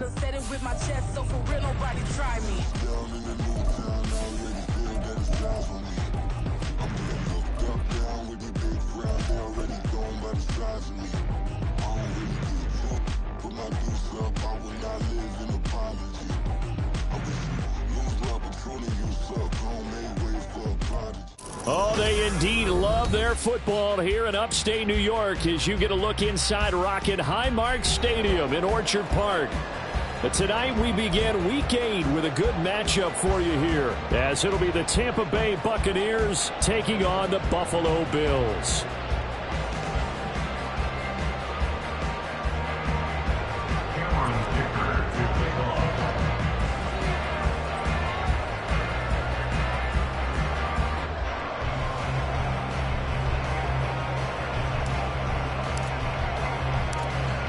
should've said it with my chest, so for real, nobody try me. Down in the new town, already feel that it's time for me. I'm getting hooked up down with the big crowd, they already gone by the size of me. I don't really give a fuck, put my deuce up, I will not live in apology. I wish you lose love, but truly you suck, home made way for a prodigy. Oh, they indeed love their football here in upstate New York as you get a look inside Rocket Highmark Stadium in Orchard Park. But tonight we begin Week 8 with a good matchup for you here, as it'll be the Tampa Bay Buccaneers taking on the Buffalo Bills.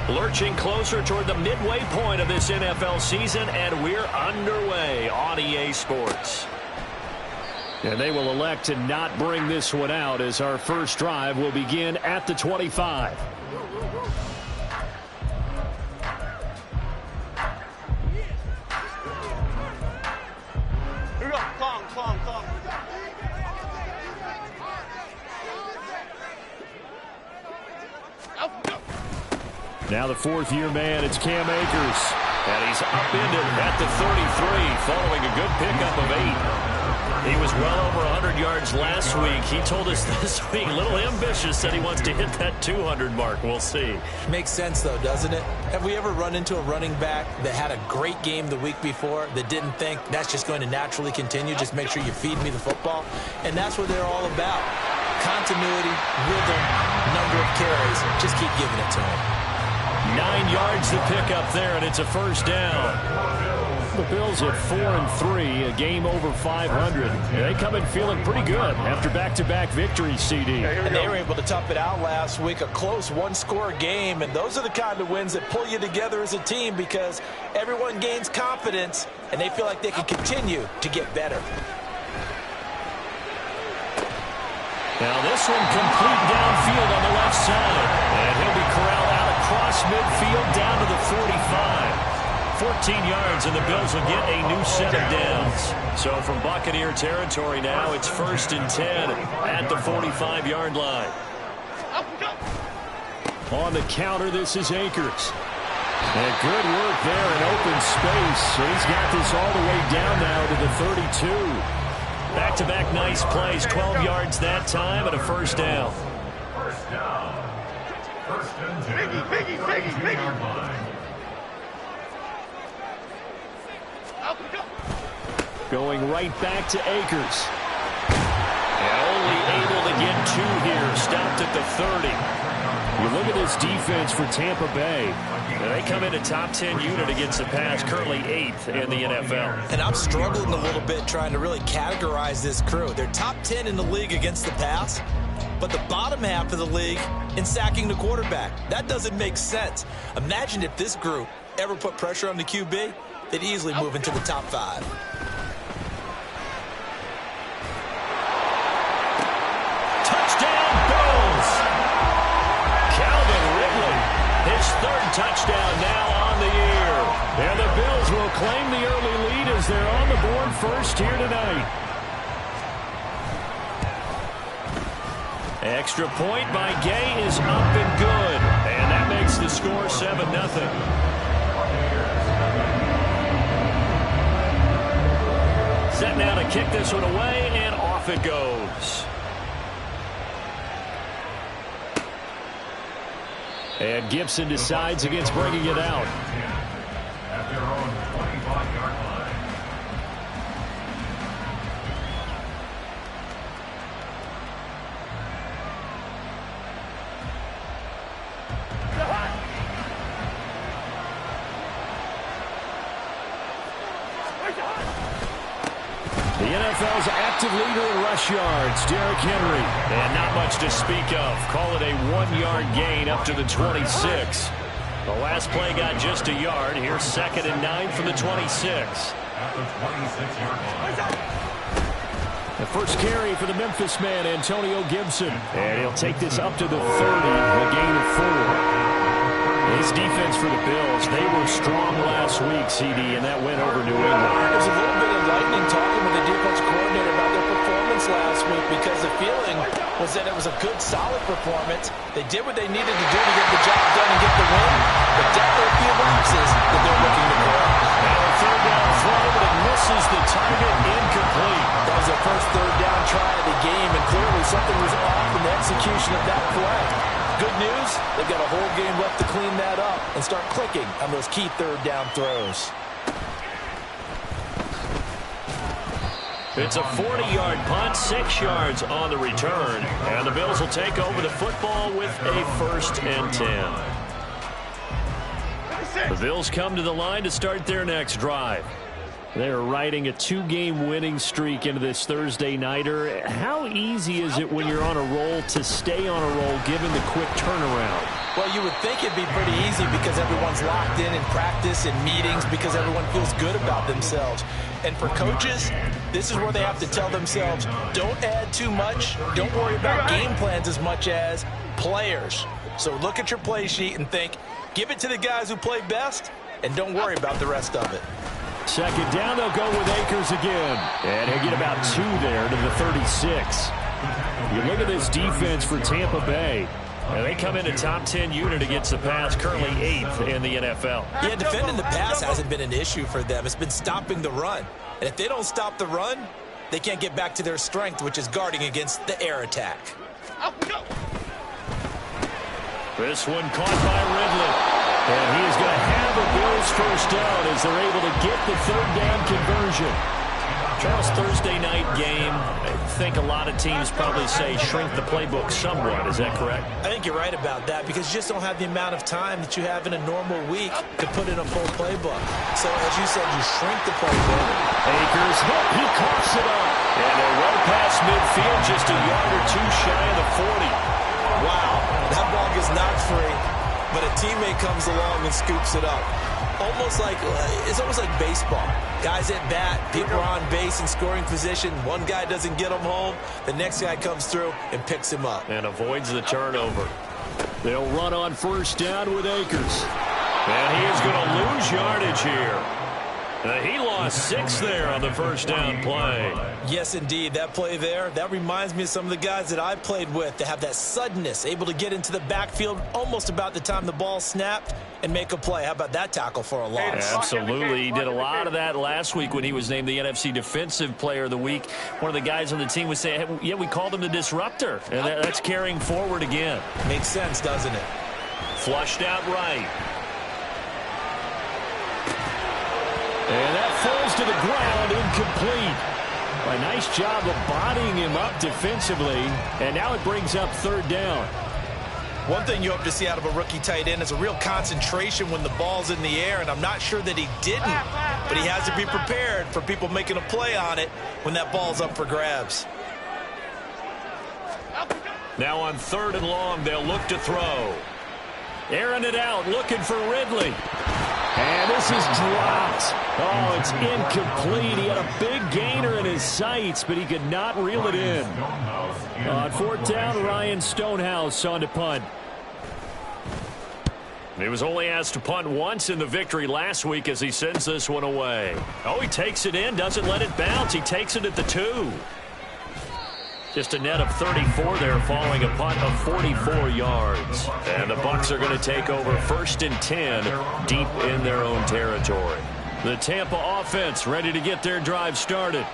Lurching closer toward the midway point of this NFL season, and we're underway on EA Sports. And they will elect to not bring this one out as our first drive will begin at the 25. Here we go. Clong. Now the fourth-year man, it's Cam Akers. And he's upended at the 33 following a good pickup of 8. He was well over 100 yards last week. He told us this week, a little ambitious, said he wants to hit that 200 mark. We'll see. Makes sense, though, doesn't it? Have we ever run into a running back that had a great game the week before that didn't think that's just going to naturally continue? Just make sure you feed me the football. And that's what they're all about. Continuity, rhythm, number of carries. Just keep giving it to him. 9 yards to pick up there, and it's a first down. The Bills at 4-3, a game over 500. They come in feeling pretty good after back-to-back victories, CD. And they were able to tough it out last week, a close one-score game. And those are the kind of wins that pull you together as a team because everyone gains confidence, and they feel like they can continue to get better. Now this one complete downfield on the left side. And he'll be corralled out across midfield down to the 45. 14 yards, and the Bills will get a new set of downs. So from Buccaneer territory now, it's 1st and 10 at the 45-yard line. On the counter, this is Akers. And good work there in open space. So he's got this all the way down now to the 32. Back-to-back nice plays, 12 yards that time, and a first down. First down. First and 10. Biggie. Going right back to Akers. And only able to get 2 here. Stopped at the 30. You look at this defense for Tampa Bay. And they come in a top 10 unit against the pass, currently 8th in the NFL. And I'm struggling a little bit trying to really categorize this crew. They're top 10 in the league against the pass, but the bottom half of the league in sacking the quarterback. That doesn't make sense. Imagine if this group ever put pressure on the QB, they'd easily move into the top 5. His 3rd touchdown now on the year. And the Bills will claim the early lead as they're on the board first here tonight. Extra point by Gay is up and good. And that makes the score 7-0. Set now to kick this one away, and off it goes. And Gibson decides against bringing it out. At their own 25-yard line. The NFL's active leader in rush yards, Derrick Henry. And not much to speak of. Call it a 1-yard gain up to the 26. The last play got just a yard. Here's 2nd and 9 from the 26. At the 26-yard line. The first carry for the Memphis man, Antonio Gibson. And he'll take this up to the 30, a gain of 4. This defense for the Bills, they were strong last week, CD, and that went over New England. There was a little bit of lightning talking with the defense coordinator about their performance last week because the feeling was that it was a good, solid performance. They did what they needed to do to get the job done and get the win, but definitely a few lapses that they're looking to correct. Now a third down throw, but it misses the target, incomplete. That was their first third down try of the game, and clearly something was off in the execution of that play. Good news, they've got a whole game left to clean that up and start clicking on those key third down throws. It's a 40-yard punt, 6 yards on the return, and the Bills will take over the football with a 1st and 10. The Bills come to the line to start their next drive. They're riding a 2-game winning streak into this Thursday nighter. How easy is it when you're on a roll to stay on a roll given the quick turnaround? Well, you would think it'd be pretty easy because everyone's locked in practice and meetings because everyone feels good about themselves. And for coaches, this is where they have to tell themselves, don't add too much, don't worry about game plans as much as players. So look at your play sheet and think, give it to the guys who play best, and don't worry about the rest of it. Second down, they'll go with Akers again. And he'll get about 2 there to the 36. You look at this defense for Tampa Bay. And they come in a top 10 unit against the pass, currently 8th in the NFL. Yeah, defending the pass hasn't been an issue for them. It's been stopping the run. And if they don't stop the run, they can't get back to their strength, which is guarding against the air attack. This one caught by Ridley. And he is going to have a Bills first down as they're able to get the third down conversion. Charles, Thursday night game, I think a lot of teams probably say shrink the playbook somewhat. Is that correct? I think you're right about that because you just don't have the amount of time that you have in a normal week to put in a full playbook. So, as you said, you shrink the playbook. Akers hit. He coughs it up. And they're well past midfield, just a yard or 2 shy of the 40. Wow, that ball gets knocked free, but a teammate comes along and scoops it up. It's almost like baseball. Guys at bat, people are on base in scoring position. One guy doesn't get him home. The next guy comes through and picks him up. And avoids the turnover. They'll run on first down with Akers. And he is going to lose yardage here. He lost 6 there on the first down play. Yes, indeed. That play there, that reminds me of some of the guys that I played with that have that suddenness, able to get into the backfield almost about the time the ball snapped and make a play. How about that tackle for a loss? Absolutely. He did a lot of that last week when he was named the NFC Defensive Player of the Week. One of the guys on the team would say, hey, yeah, we called him the disruptor. And that's carrying forward again. Makes sense, doesn't it? Flushed out right. And that falls to the ground, incomplete. A nice job of bodying him up defensively, and now it brings up third down. One thing you hope to see out of a rookie tight end is a real concentration when the ball's in the air, and I'm not sure that he didn't, but he has to be prepared for people making a play on it when that ball's up for grabs. Now on 3rd and long, they'll look to throw. Airing it out, looking for Ridley. And this is dropped. Oh, it's incomplete. He had a big gainer in his sights, but he could not reel it in. On 4th down, Ryan Stonehouse on to punt. He was only asked to punt once in the victory last week as he sends this one away. Oh, he takes it in, doesn't let it bounce. He takes it at the 2. Just a net of 34 there following a punt of 44 yards. And the Bucs are going to take over 1st and 10 deep in their own territory. The Tampa offense ready to get their drive started.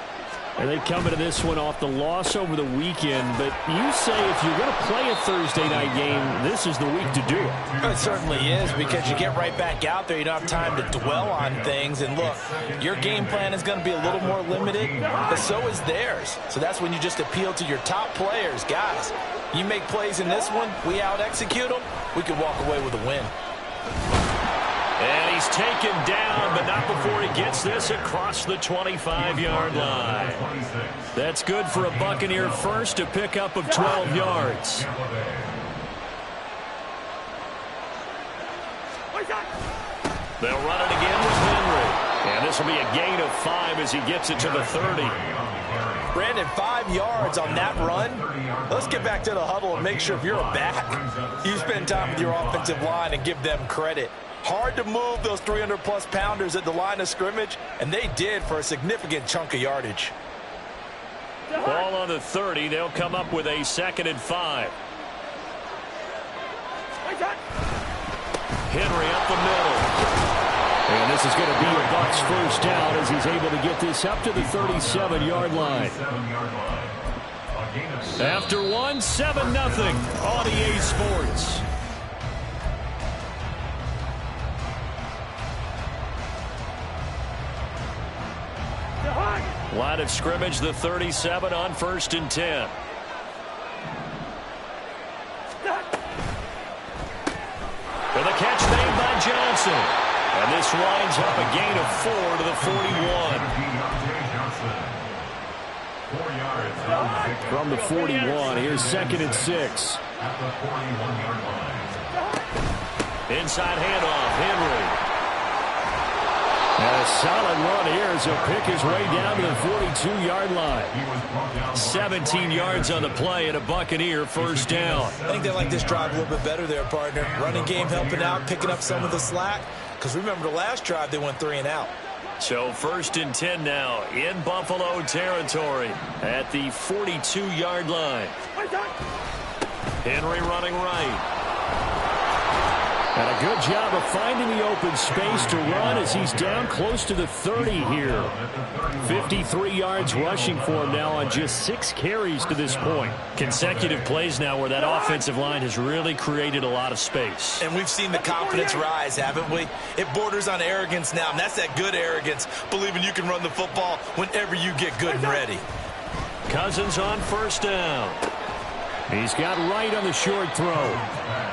And they come into this one off the loss over the weekend. But you say if you're going to play a Thursday night game, this is the week to do it. It certainly is because you get right back out there. You don't have time to dwell on things. And look, your game plan is going to be a little more limited, but so is theirs. So that's when you just appeal to your top players. Guys, you make plays in this one, we out-execute them, we can walk away with a win. And he's taken down, but not before he gets this across the 25-yard line. That's good for a Buccaneer first, a pickup of 12 yards. They'll run it again with Henry. And this will be a gain of 5 as he gets it to the 30. Brandon, 5 yards on that run. Let's get back to the huddle and make sure if you're a back, you spend time with your offensive line and give them credit. Hard to move those 300-plus pounders at the line of scrimmage, and they did for a significant chunk of yardage. Ball on the 30. They'll come up with a 2nd and 5. Henry up the middle. And this is going to be a Bucs first down as he's able to get this up to the 37-yard line. After one, 7-0 on EA Sports. Line of scrimmage, the 37 on 1st and 10. And the catch made by Johnson. And this winds up a gain of 4 to the 41. From the 41, here's 2nd and 6. Inside handoff, Henry. And a solid run here as he'll pick his way down to the 42-yard line. 17 yards on the play and a Buccaneer first down. I think they like this drive a little bit better there, partner. Running game helping out, picking up some of the slack. Because remember the last drive, they went 3 and out. So 1st and 10 now in Buffalo territory at the 42-yard line. Henry running right. And a good job of finding the open space to run as he's down close to the 30 here. 53 yards rushing for him now on just 6 carries to this point. Consecutive plays now where that offensive line has really created a lot of space. And we've seen the confidence rise, haven't we? It borders on arrogance now, and that's that good arrogance, believing you can run the football whenever you get good and ready. Cousins on first down. He's got right on the short throw.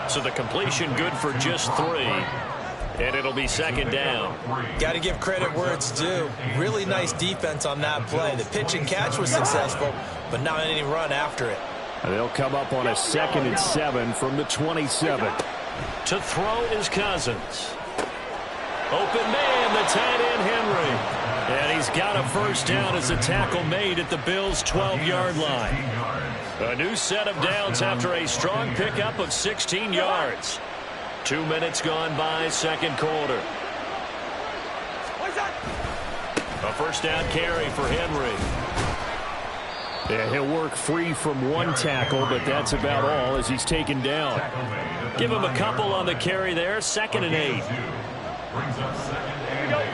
So the completion good for just 3. And it'll be 2nd down. Got to give credit where it's due. Really nice defense on that play. The pitch and catch was successful, but not any run after it. They'll come up on a 2nd and 7 from the 27. To throw is Cousins. Open man, the tight end Henry. And he's got a first down as a tackle made at the Bills' 12-yard line. A new set of downs after a strong pickup of 16 yards. 2 minutes gone by, 2nd quarter. A first down carry for Henry. Yeah, he'll work free from one tackle, but that's about all as he's taken down. Give him a couple on the carry there, 2nd and 8. Brings up 2nd and 8.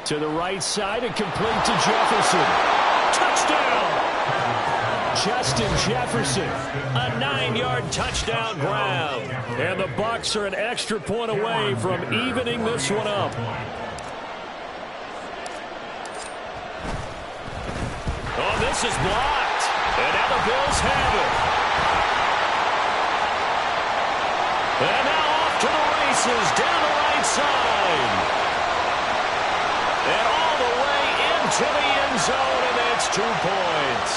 To the right side and complete to Jefferson. Touchdown! Justin Jefferson, a 9-yard touchdown grab. And the Bucs are an extra point away from evening this one up. Oh, this is blocked. And now the Bills have it. And now off to the races down the right side. And all the way into the end zone, and that's 2 points.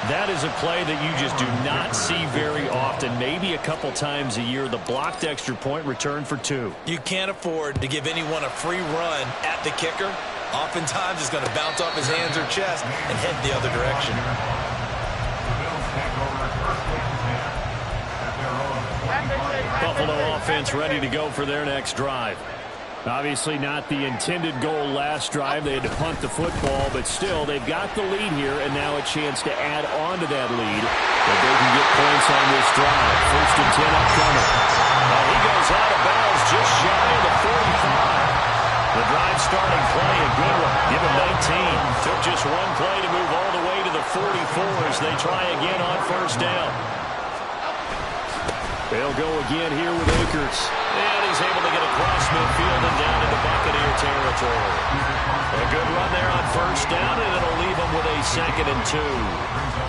That is a play that you just do not see very often. Maybe a couple times a year, the blocked extra point return for 2. You can't afford to give anyone a free run at the kicker. Oftentimes, it's going to bounce off his hands or chest and head the other direction. Buffalo offense ready to go for their next drive. Obviously not the intended goal last drive. They had to punt the football, but still, they've got the lead here, and now a chance to add on to that lead. But they can get points on this drive. 1st and 10 upcoming. He goes out of bounds just shy of the 45. The drive starting play, a good one. Give him 19. Took just one play to move all the way to the 44 as they try again on first down. They'll go again here with Akers. And he's able to get across midfield and down into Buccaneer territory. A good run there on first down, and it'll leave him with a 2nd and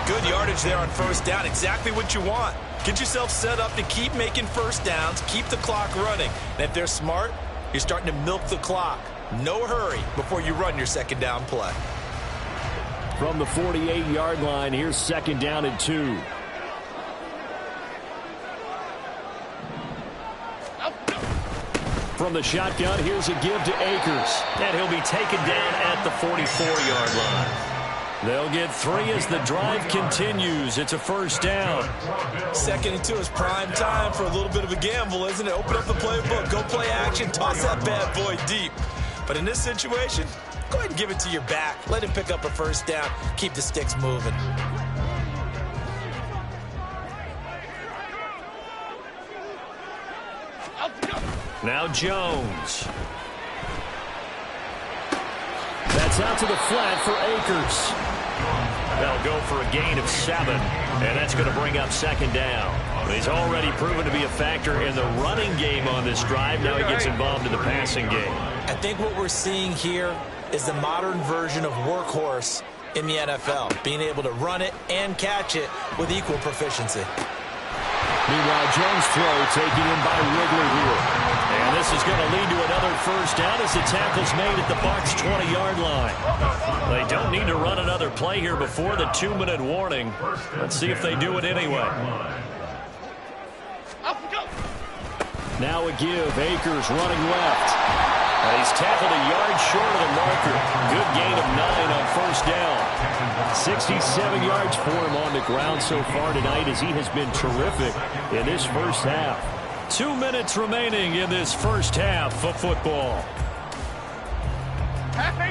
2. Good yardage there on first down. Exactly what you want. Get yourself set up to keep making first downs, keep the clock running. And if they're smart, you're starting to milk the clock. No hurry before you run your 2nd down play. From the 48-yard line, here's 2nd down and 2. from the shotgun. Here's a give to Akers. And he'll be taken down at the 44-yard line. They'll get 3 as the drive continues. It's a first down. 2nd and 2 is prime time for a little bit of a gamble, isn't it? Open up the playbook, go play action, toss that bad boy deep. But in this situation, go ahead and give it to your back. Let him pick up a first down. Keep the sticks moving. Now Jones. That's out to the flat for Akers. They'll go for a gain of 7, and that's going to bring up 2nd down. He's already proven to be a factor in the running game on this drive. Now he gets involved in the passing game. I think what we're seeing here is the modern version of workhorse in the NFL, being able to run it and catch it with equal proficiency. Meanwhile, Jones' throw taken in by Wrigley here. And this is going to lead to another first down as the tackle's made at the Bucs' 20-yard line. They don't need to run another play here before the 2-minute warning. Let's see if they do it anyway. Now a give. Akers running left. He's tackled a yard short of the marker. Good gain of 9 on first down. 67 yards for him on the ground so far tonight as he has been terrific in this first half. 2 minutes remaining in this first half of football.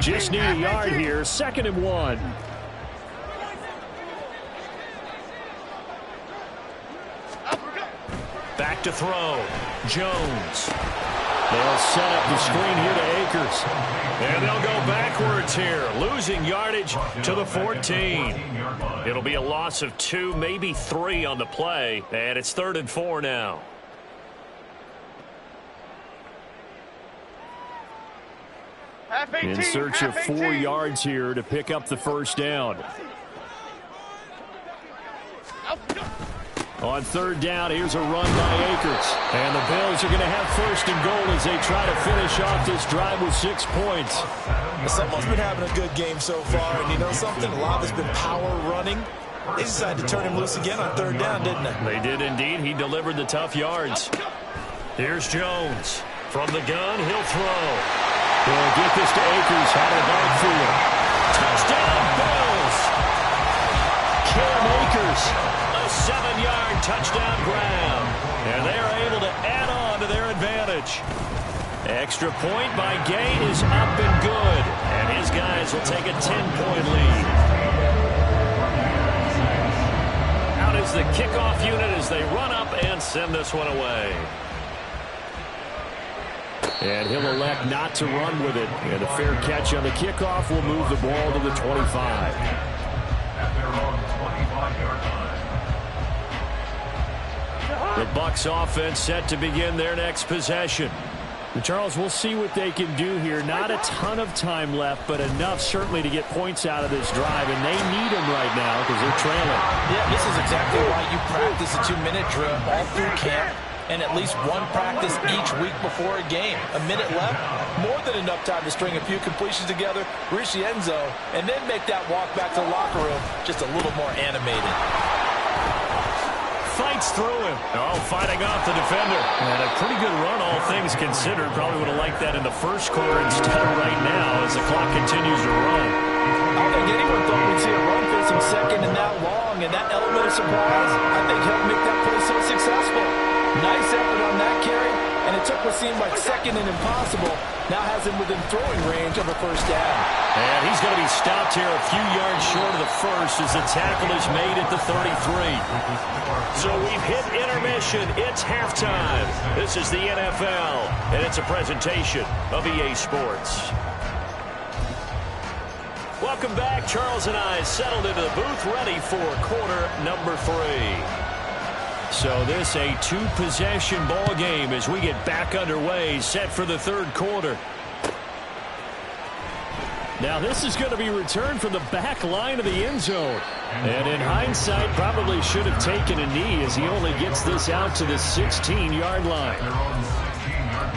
Just need a yard here. 2nd and 1. Back to throw. Jones. They'll set up the screen here to Akers. And they'll go backwards here, losing yardage to the 14. It'll be a loss of 2, maybe 3 on the play. And it's 3rd and 4 now. In search of 4 yards here to pick up the first down. On 3rd down, here's a run by Akers. And the Bills are going to have 1st and goal as they try to finish off this drive with 6 points. Someone's been having a good game so far, and you know something? A lot of it's been power running. They decided to turn him loose again on 3rd down, didn't they? They did indeed. He delivered the tough yards. Here's Jones. From the gun, he'll throw. They'll get this to Akers out of the backfield. Touchdown, Bills! Cam Akers, a 7-yard touchdown grab. And they are able to add on to their advantage. Extra point by Gay is up and good. And his guys will take a 10-point lead. Out is the kickoff unit as they run up and send this one away. And he'll elect not to run with it. And a fair catch on the kickoff will move the ball to the 25. At their own 25-yard line. The Bucs offense set to begin their next possession. Charles, we'll see what they can do here. Not a ton of time left, but enough certainly to get points out of this drive. And they need them right now because they're trailing. Yeah, this is exactly why you practice a 2-minute drill all through camp. And at least one practice each week before a game. A minute left, more than enough time to string a few completions together, reach the end zone, and then make that walk back to the locker room just a little more animated. Fights through him. Oh, fighting off the defender. And a pretty good run, all things considered. Probably would have liked that in the first quarter instead of right now as the clock continues to run. I don't think anyone thought we'd see a run facing second and that long, and that element of surprise, I think, helped make that play so successful. Nice effort on that carry, and it took what seemed like second and impossible. Now has him within throwing range of a first down. And he's going to be stopped here a few yards short of the first as the tackle is made at the 33. So we've hit intermission. It's halftime. This is the NFL, and it's a presentation of EA Sports. Welcome back. Charles and I settled into the booth ready for quarter number 3. So this a 2-possession ball game as we get back underway, set for the 3rd quarter. Now this is going to be returned from the back line of the end zone. And in hindsight, probably should have taken a knee as he only gets this out to the 16-yard line. Their own 16-yard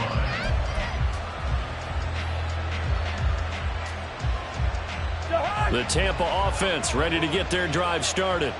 line. The Tampa offense ready to get their drive started.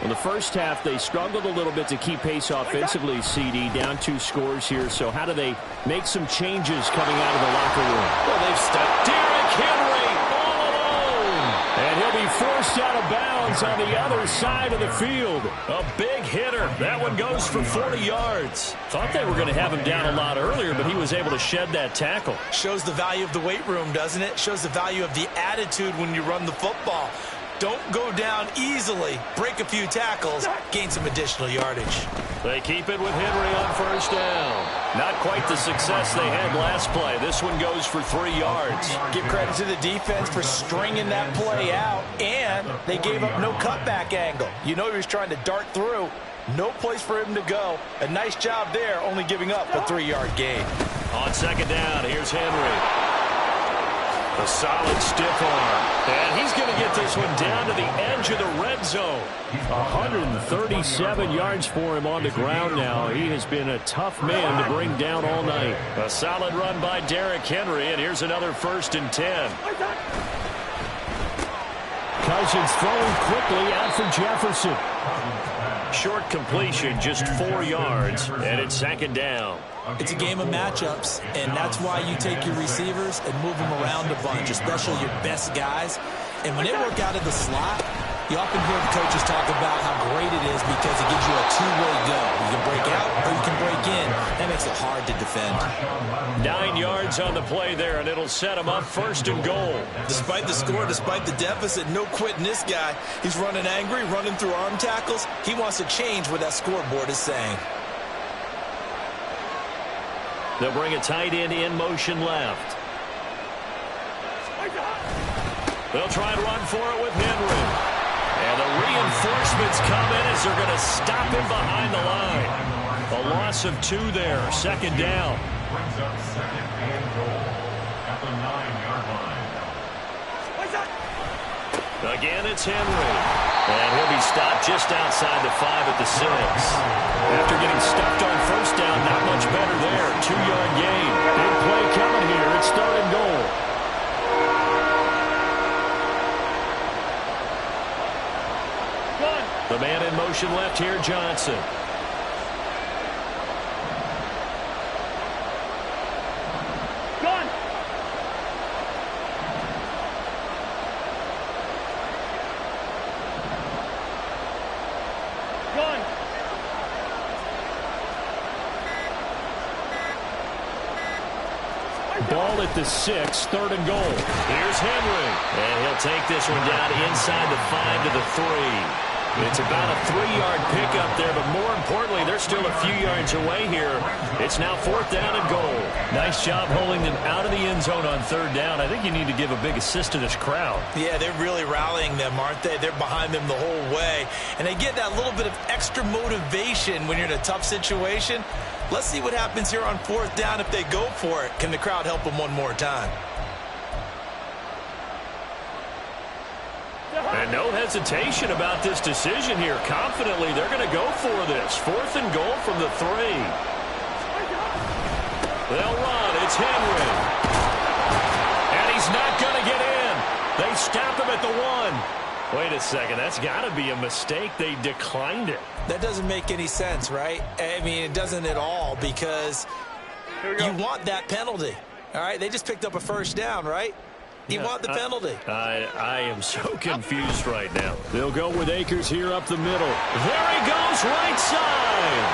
In the first half, they struggled a little bit to keep pace offensively, CD, down 2 scores here. So how do they make some changes coming out of the locker room? Well, they've stepped. Derrick Henry all alone. And he'll be forced out of bounds on the other side of the field. A big hitter. That one goes for 40 yards. Thought they were going to have him down a lot earlier, but he was able to shed that tackle. Shows the value of the weight room, doesn't it? Shows the value of the attitude when you run the football. Don't go down easily. Break a few tackles. Gain some additional yardage. They keep it with Henry on first down. Not quite the success they had last play. This one goes for 3 yards. Give credit to the defense for stringing that play out, and they gave up no cutback angle. You know he was trying to dart through. No place for him to go. A nice job there, only giving up a 3-yard gain. On second down, here's Henry. A solid stiff arm. And he's going to get this one down to the edge of the red zone. 137 yards for him on the ground now. He has been a tough man to bring down all night. A solid run by Derrick Henry, and here's another 1st and 10. Cousins throwing quickly out for Jefferson. Short completion, just 4 yards, and it's 2nd down. It's a game of matchups, and that's why you take your receivers and move them around a bunch, especially your best guys. And when they work out of the slot, you often hear the coaches talk about how great it is because it gives you a two-way go. You can break out or you can break in. That makes it hard to defend. 9 yards on the play there, and it'll set him up 1st and goal. Despite the score, despite the deficit, no quitting this guy. He's running angry, running through arm tackles. He wants to change what that scoreboard is saying. They'll bring a tight end in motion left. They'll try and run for it with Henry. And the reinforcements come in as they're going to stop him behind the line. A loss of 2 there, 2nd down. Brings up 2nd and goal at the 9-yard line. Again, it's Henry. And he'll be stopped just outside the 5 at the 6. After getting stuffed on first down, not much better there. 2-yard gain. Big play coming here. It's 3rd and goal. The man in motion left here, Johnson. Ball at the 6, 3rd and goal. Here's Henry. And he'll take this one down inside the 5 to the 3. It's about a 3-yard pickup there, but more importantly, they're still a few yards away here. It's now 4th down and goal. Nice job holding them out of the end zone on 3rd down. I think you need to give a big assist to this crowd. Yeah, they're really rallying them, aren't they? They're behind them the whole way. And they get that little bit of extra motivation when you're in a tough situation. Let's see what happens here on 4th down if they go for it. Can the crowd help them one more time? And no hesitation about this decision here. Confidently, they're going to go for this. 4th and goal from the 3. They'll run. It's Henry. And he's not going to get in. They stop him at the 1. Wait a second. That's got to be a mistake. They declined it. That doesn't make any sense, right? I mean, it doesn't at all because you want that penalty. All right? They just picked up a 1st down, right? You want the penalty. I am so confused right now. They'll go with Akers here up the middle. There he goes, right side.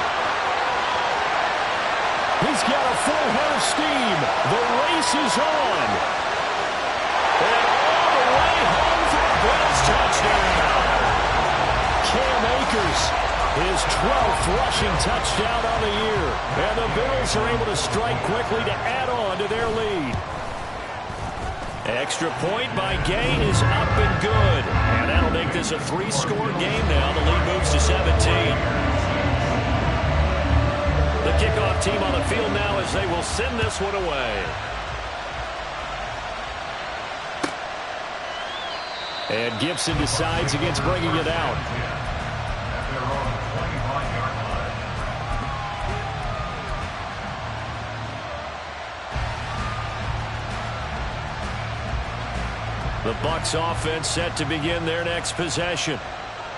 He's got a full head of steam. The race is on. And all the way home for a Bills touchdown. Cam Akers, his 12th rushing touchdown on the year. And the Bills are able to strike quickly to add on to their lead. Extra point by Gain is up and good. And that'll make this a 3-score game now. The lead moves to 17. The kickoff team on the field now as they will send this one away. And Gibson decides against bringing it out. At their own 25-yard line. The Bucs offense set to begin their next possession.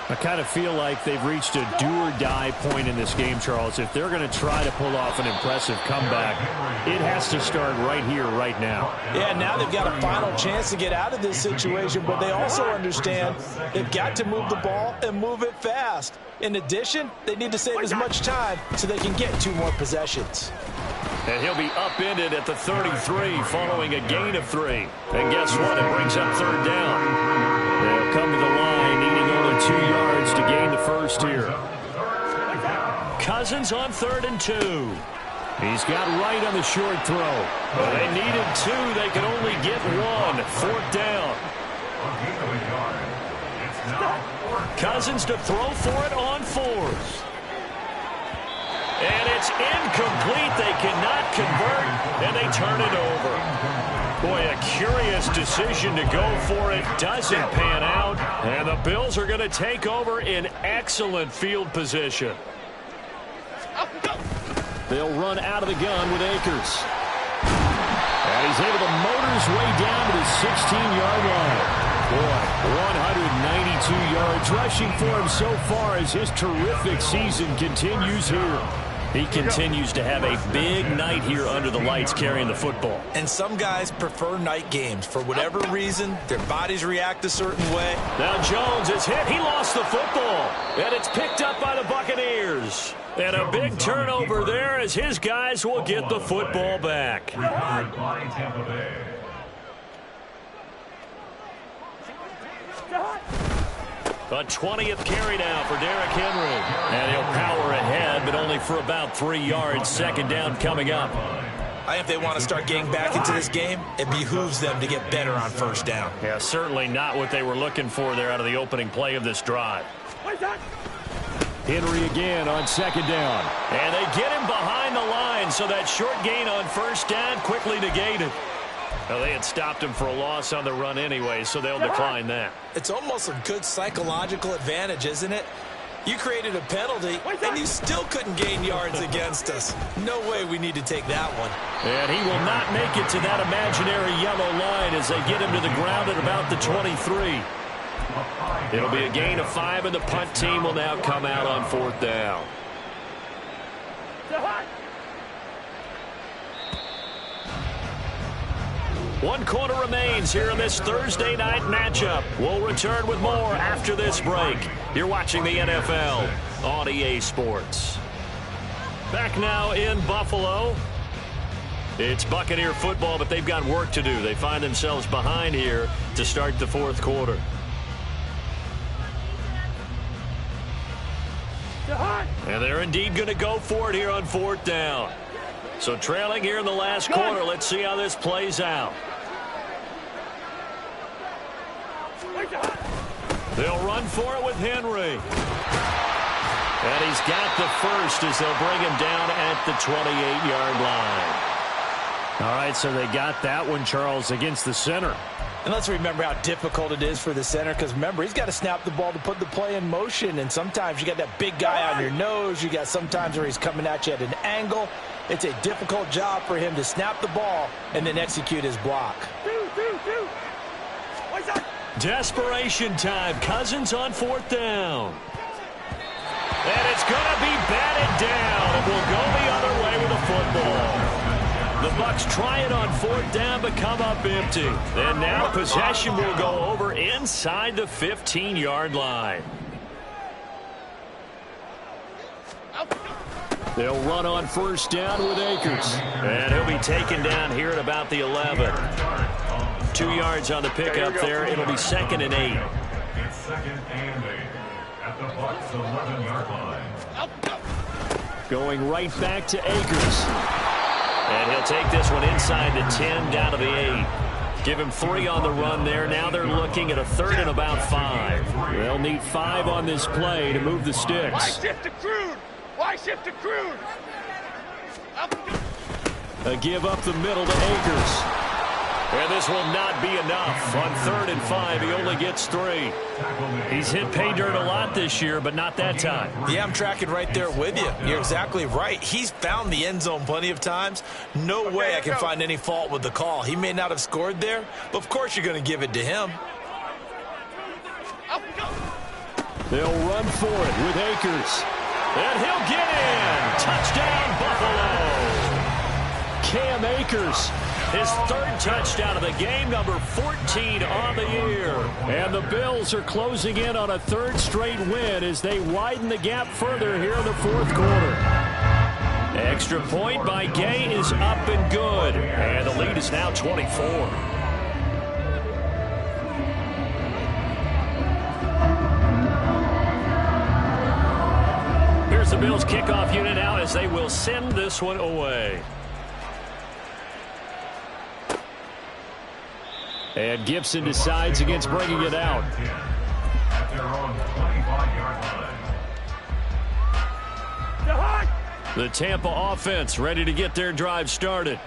I kind of feel like they've reached a do-or-die point in this game, Charles. If they're going to try to pull off an impressive comeback, it has to start right here, right now. Yeah, now they've got a final chance to get out of this situation, but they also understand they've got to move the ball and move it fast. In addition, they need to save as much time so they can get 2 more possessions. And he'll be upended at the 33 following a gain of 3. And guess what? It brings up 3rd down. They'll come to the line needing only 2 yards to gain the first here. Cousins on 3rd and 2. He's got right on the short throw. Well, they needed 2. They could only get 1. 4th down. Cousins to throw for it on 4th. And it's incomplete. They cannot convert, and they turn it over. Boy, a curious decision to go for it. Doesn't pan out, and the Bills are going to take over in excellent field position. They'll run out of the gun with Akers. And he's able to motor his way down to the 16-yard line. Boy, 192 yards rushing for him so far as his terrific season continues here. He continues to have a big night here under the lights carrying the football. And some guys prefer night games. For whatever reason, their bodies react a certain way. Now Jones is hit. He lost the football. And it's picked up by the Buccaneers. And a big turnover there as his guys will get the football back. A 20th carry now for Derrick Henry. And he'll power ahead, but only for about 3 yards. 2nd down coming up. If they want to start getting back into this game, it behooves them to get better on 1st down. Yeah, certainly not what they were looking for there out of the opening play of this drive. Henry again on 2nd down. And they get him behind the line, so that short gain on 1st down quickly negated. Well, they had stopped him for a loss on the run anyway, so they'll decline that. It's almost a good psychological advantage, isn't it? You created a penalty, and you still couldn't gain yards against us. No way we need to take that one. And he will not make it to that imaginary yellow line as they get him to the ground at about the 23. It'll be a gain of 5, and the punt team will now come out on 4th down. 1 quarter remains here in this Thursday night matchup. We'll return with more after this break. You're watching the NFL on EA Sports. Back now in Buffalo. It's Buccaneer football, but they've got work to do. They find themselves behind here to start the 4th quarter. And they're indeed going to go for it here on 4th down. So trailing here in the last quarter. Let's see how this plays out. They'll run for it with Henry. And he's got the first as they'll bring him down at the 28-yard line. All right, so they got that one, Charles, against the center. And let's remember how difficult it is for the center, because remember, he's got to snap the ball to put the play in motion, and sometimes you got that big guy on your nose. You got sometimes where he's coming at you at an angle. It's a difficult job for him to snap the ball and then execute his block. Desperation time. Cousins on 4th down. And it's going to be batted down. It will go the other way with the football. The Bucs try it on 4th down, but come up empty. And now possession will go over inside the 15-yard line. They'll run on 1st down with Akers. And he'll be taken down here at about the 11. 2 yards on the pickup there. It'll be 2nd and 8. It's 2nd and 8 at the Bucs 11-yard line. Going right back to Akers. And he'll take this one inside the 10 down to the 8. Give him 3 on the run there. Now they're looking at a 3rd and about 5. They'll need 5 on this play to move the sticks. Why shift to Crude? Why shift to Crude? A give up the middle to Akers. And this will not be enough. On 3rd and 5, he only gets 3. He's hit pay dirt a lot this year, but not that time. Yeah, I'm tracking right there with you. You're exactly right. He's found the end zone plenty of times. No way I can find any fault with the call. He may not have scored there, but of course you're going to give it to him. They'll run for it with Akers. And he'll get in. Touchdown, Buffalo. Cam Akers, his third touchdown of the game, number 14 on the year. And the Bills are closing in on a third straight win as they widen the gap further here in the fourth quarter. Extra point by Gay is up and good. And the lead is now 24. Here's the Bills kickoff unit now as they will send this one away. And Gibson decides against bringing it out. At their own 25-yard line. The Tampa offense ready to get their drive started.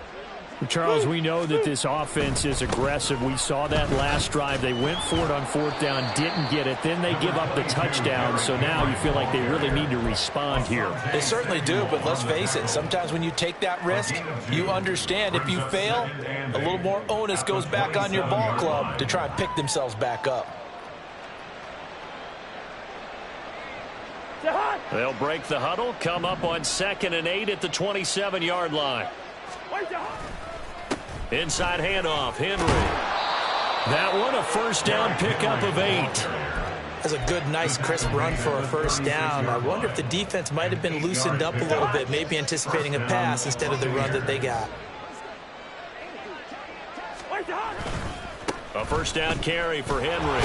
Charles, we know that this offense is aggressive. We saw that last drive. They went for it on fourth down, didn't get it. Then they give up the touchdown. So now you feel like they really need to respond here. They certainly do, but let's face it. Sometimes when you take that risk, you understand if you fail, a little more onus goes back on your ball club to try and pick themselves back up. They'll break the huddle, come up on 2nd and 8 at the 27-yard line. Inside handoff, Henry. That one a first down pickup of 8. That's a good, nice, crisp run for a first down. I wonder if the defense might have been loosened up a little bit, maybe anticipating a pass instead of the run that they got. A first down carry for Henry.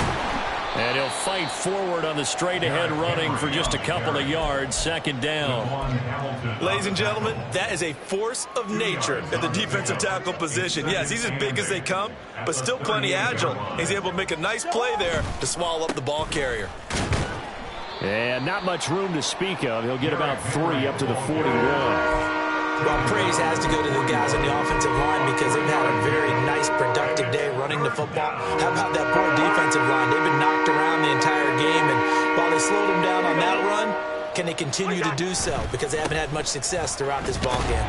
And he'll fight forward on the straight-ahead running for just a couple of yards, 2nd down. Ladies and gentlemen, that is a force of nature at the defensive tackle position. Yes, he's as big as they come, but still plenty agile. He's able to make a nice play there to swallow up the ball carrier. And not much room to speak of. He'll get about 3 up to the 41. Well, praise has to go to the guys on the offensive line because they've had a very nice, productive day running the football. How about that poor defensive line? They've been knocked around the entire game, and while they slowed them down on that run, can they continue to do so? Because they haven't had much success throughout this ball game.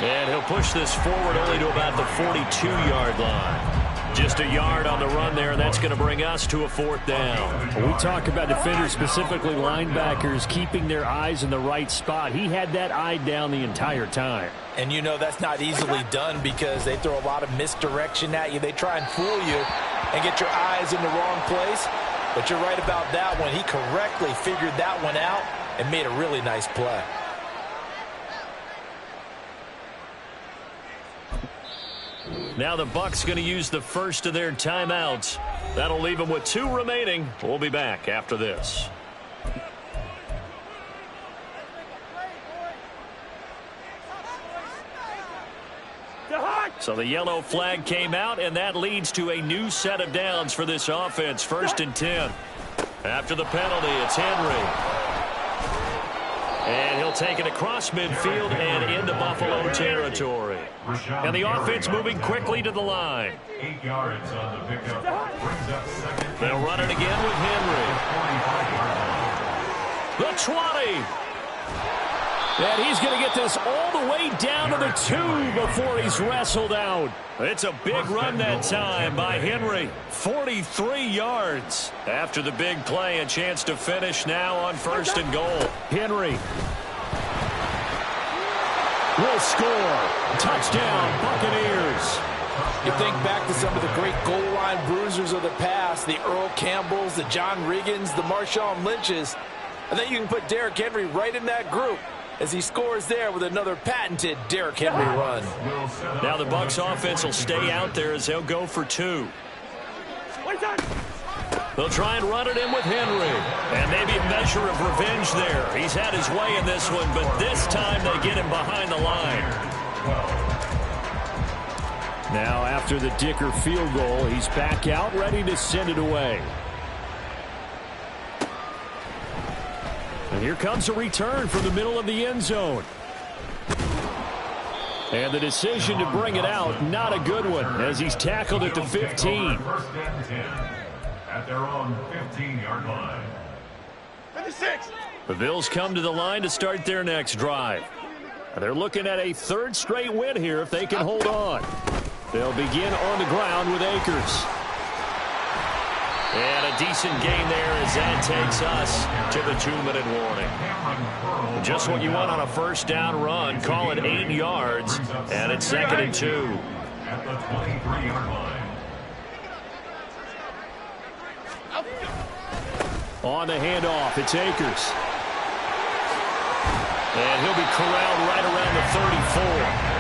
And he'll push this forward only to about the 42-yard line. Just a yard on the run there, and that's going to bring us to a 4th down. We talk about defenders, specifically linebackers, keeping their eyes in the right spot. He had that eye down the entire time. And you know that's not easily done because they throw a lot of misdirection at you. They try and fool you and get your eyes in the wrong place. But you're right about that one. He correctly figured that one out and made a really nice play. Now the Bucs going to use the first of their timeouts. That'll leave them with 2 remaining. We'll be back after this. So the yellow flag came out, and that leads to a new set of downs for this offense. 1st and 10. After the penalty, it's Henry. And he'll take it across midfield and into Buffalo territory. And the offense moving quickly to the line. 8 yards on the pickup. Brings up 2nd. They'll run it again with Henry. The 20. And he's going to get this all the way down to the 2 before he's wrestled out. It's a big run that time by Henry. 43 yards. After the big play, a chance to finish now on 1st and goal. Henry will score. Touchdown, Buccaneers. You think back to some of the great goal line bruisers of the past, the Earl Campbells, the John Riggins, the Marshawn Lynches. I think you can put Derrick Henry right in that group as he scores there with another patented Derrick Henry run. Now the Bucs offense will stay out there as they'll go for 2. They'll try and run it in with Henry. And maybe a measure of revenge there. He's had his way in this one, but this time they get him behind the line. Now after the Dicker field goal, he's back out, ready to send it away. And here comes a return from the middle of the end zone. And the decision to bring it out, not a good one, as he's tackled at the 15. 1st and 10. At their own 15-yard line. 56. The Bills come to the line to start their next drive. They're looking at a 3rd straight win here if they can hold on. They'll begin on the ground with Akers. And a decent gain there as that takes us to the 2-minute warning. Just what you want on a first down run. Call it 8 yards, and it's 2nd and 2. At the 23-yard line. On the handoff, it's Akers. And he'll be corralled right around the 34.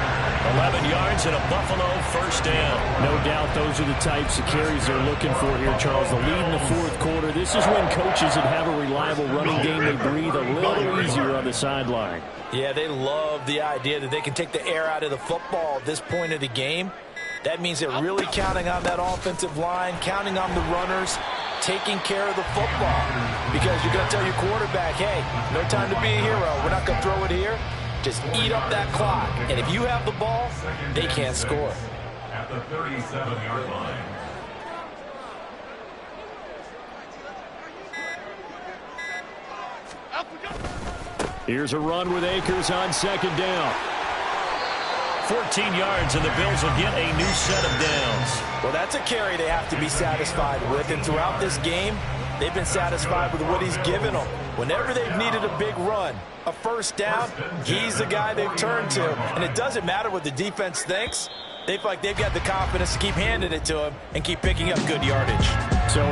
11 yards and a Buffalo first down. No doubt those are the types of carries they're looking for here, Charles. The lead in the fourth quarter. This is when coaches that have a reliable running game, they breathe a little easier on the sideline. Yeah, they love the idea that they can take the air out of the football at this point of the game. That means they're really counting on that offensive line, counting on the runners, taking care of the football. Because you're going to tell your quarterback, hey, no time to be a hero. We're not going to throw it here. Just eat up that clock. And if you have the ball, they can't score. At the 37-yard line. Here's a run with Akers on 2nd down. 14 yards, and the Bills will get a new set of downs. Well, that's a carry they have to be satisfied with. And throughout this game, they've been satisfied with what he's given them. Whenever they've needed a big run, a first down, he's the guy they've turned to. And it doesn't matter what the defense thinks. They feel like they've got the confidence to keep handing it to him and keep picking up good yardage. So